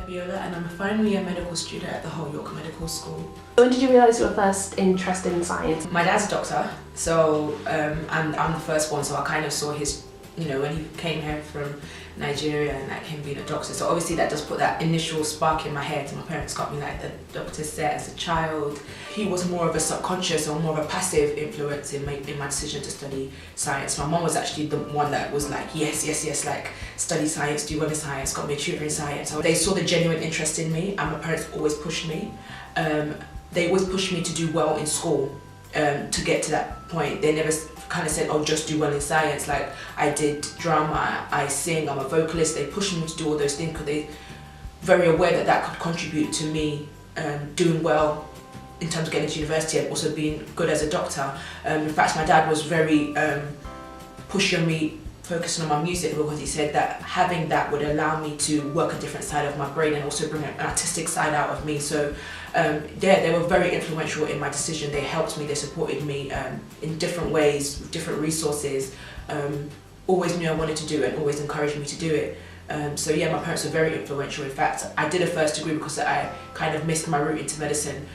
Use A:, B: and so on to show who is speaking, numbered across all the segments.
A: Abiola and I'm a final year medical student at the Whole York Medical School.
B: When did you realise you were first interested in science?
A: My dad's a doctor, so I'm the first one, so I kind of saw his, when he came here from Nigeria and like him being a doctor, so obviously that does put that initial spark in my head. My parents got me like the doctor said as a child. He was more of a subconscious or more of a passive influence in my decision to study science. My mum was actually the one that was like, yes, like study science, do well in science, got me a tutor in science. So they saw the genuine interest in me, and my parents always pushed me. They always pushed me to do well in school to get to that point. They never kind of said, oh, just do well in science. Like, I did drama, I sing, I'm a vocalist. They pushed me to do all those things because they're very aware that that could contribute to me doing well in terms of getting to university and also being good as a doctor. In fact, my dad was very pushy on me focusing on my music because he said that having that would allow me to work a different side of my brain and also bring an artistic side out of me. So they were very influential in my decision. They helped me, they supported me in different ways, with different resources, always knew I wanted to do it and always encouraged me to do it. So yeah, my parents were very influential. In fact, I did a first degree because I kind of missed my route into medicine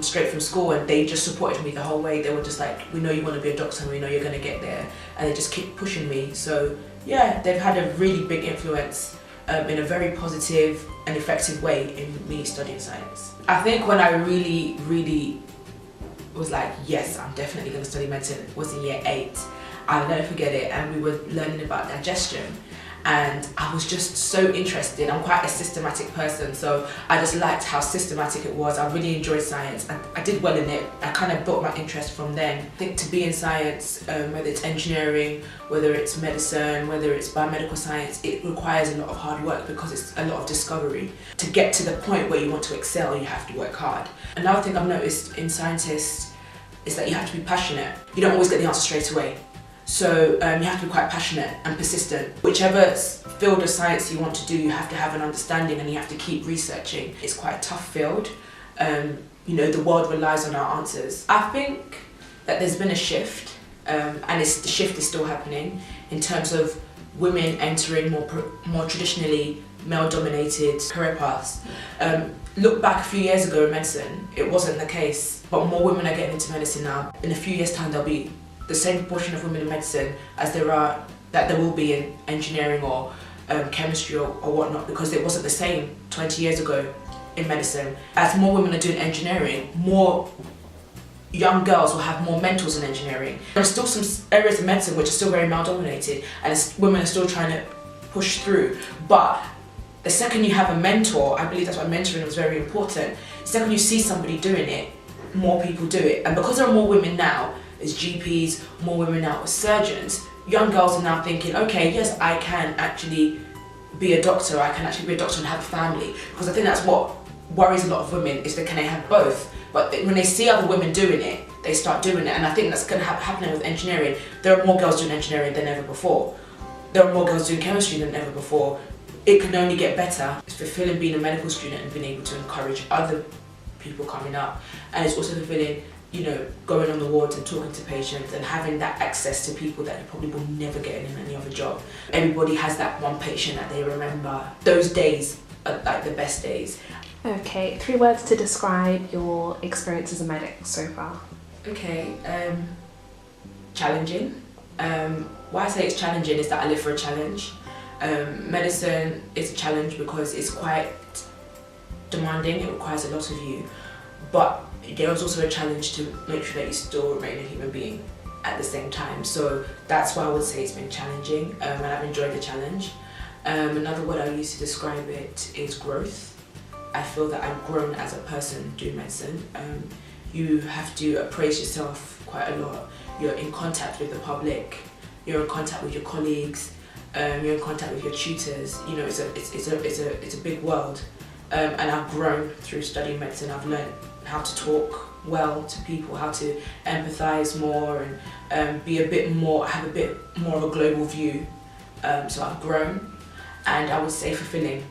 A: straight from school, and they just supported me the whole way. They were just like, we know you want to be a doctor and we know you're going to get there, and they just keep pushing me. So yeah, they've had a really big influence in a very positive and effective way in me studying science. I think when I really was like, yes, I'm definitely going to study medicine was in year 8. I'll never forget it, and we were learning about digestion. And I was just so interested. I'm quite a systematic person, so I just liked how systematic it was. I really enjoyed science. I did well in it. I kind of built my interest from then. I think to be in science, whether it's engineering, whether it's medicine, whether it's biomedical science, it requires a lot of hard work because it's a lot of discovery. To get to the point where you want to excel, you have to work hard. Another thing I've noticed in scientists is that you have to be passionate. You don't always get the answer straight away. So you have to be quite passionate and persistent. Whichever field of science you want to do, you have to have an understanding and you have to keep researching. It's quite a tough field. The world relies on our answers. I think that there's been a shift, and the shift is still happening in terms of women entering more traditionally male-dominated career paths. Look back a few years ago in medicine, it wasn't the case, but more women are getting into medicine now. In a few years' time, there'll be the same proportion of women in medicine as there will be in engineering or chemistry or whatnot, because it wasn't the same 20 years ago in medicine. As more women are doing engineering, more young girls will have more mentors in engineering. There's still some areas of medicine which are still very male dominated, and women are still trying to push through. But the second you have a mentor, I believe that's why mentoring was very important. The second you see somebody doing it, more people do it. And because there are more women now as GPs, more women now as surgeons, young girls are now thinking, okay, yes, I can actually be a doctor, I can actually be a doctor and have a family. Because I think that's what worries a lot of women, is that can they have both? But when they see other women doing it, they start doing it. And I think that's going to happen with engineering. There are more girls doing engineering than ever before. There are more girls doing chemistry than ever before. It can only get better. It's fulfilling being a medical student and being able to encourage other people coming up. And it's also fulfilling going on the wards and talking to patients and having that access to people that you probably will never get in any other job. Everybody has that one patient that they remember. Those days are like the best days.
B: Okay, 3 words to describe your experience as a medic so far.
A: Okay, challenging. Why I say it's challenging is that I live for a challenge. Medicine is a challenge because it's quite demanding, it requires a lot of you. But there is also a challenge to make sure that you still remain a human being at the same time. So that's why I would say it's been challenging, and I've enjoyed the challenge. Another word I use to describe it is growth. I feel that I've grown as a person doing medicine. You have to appraise yourself quite a lot. You're in contact with the public, you're in contact with your colleagues, you're in contact with your tutors. It's a big world. And I've grown through studying medicine. I've learned how to talk well to people, how to empathise more and have a bit more of a global view. So I've grown, and I would say fulfilling.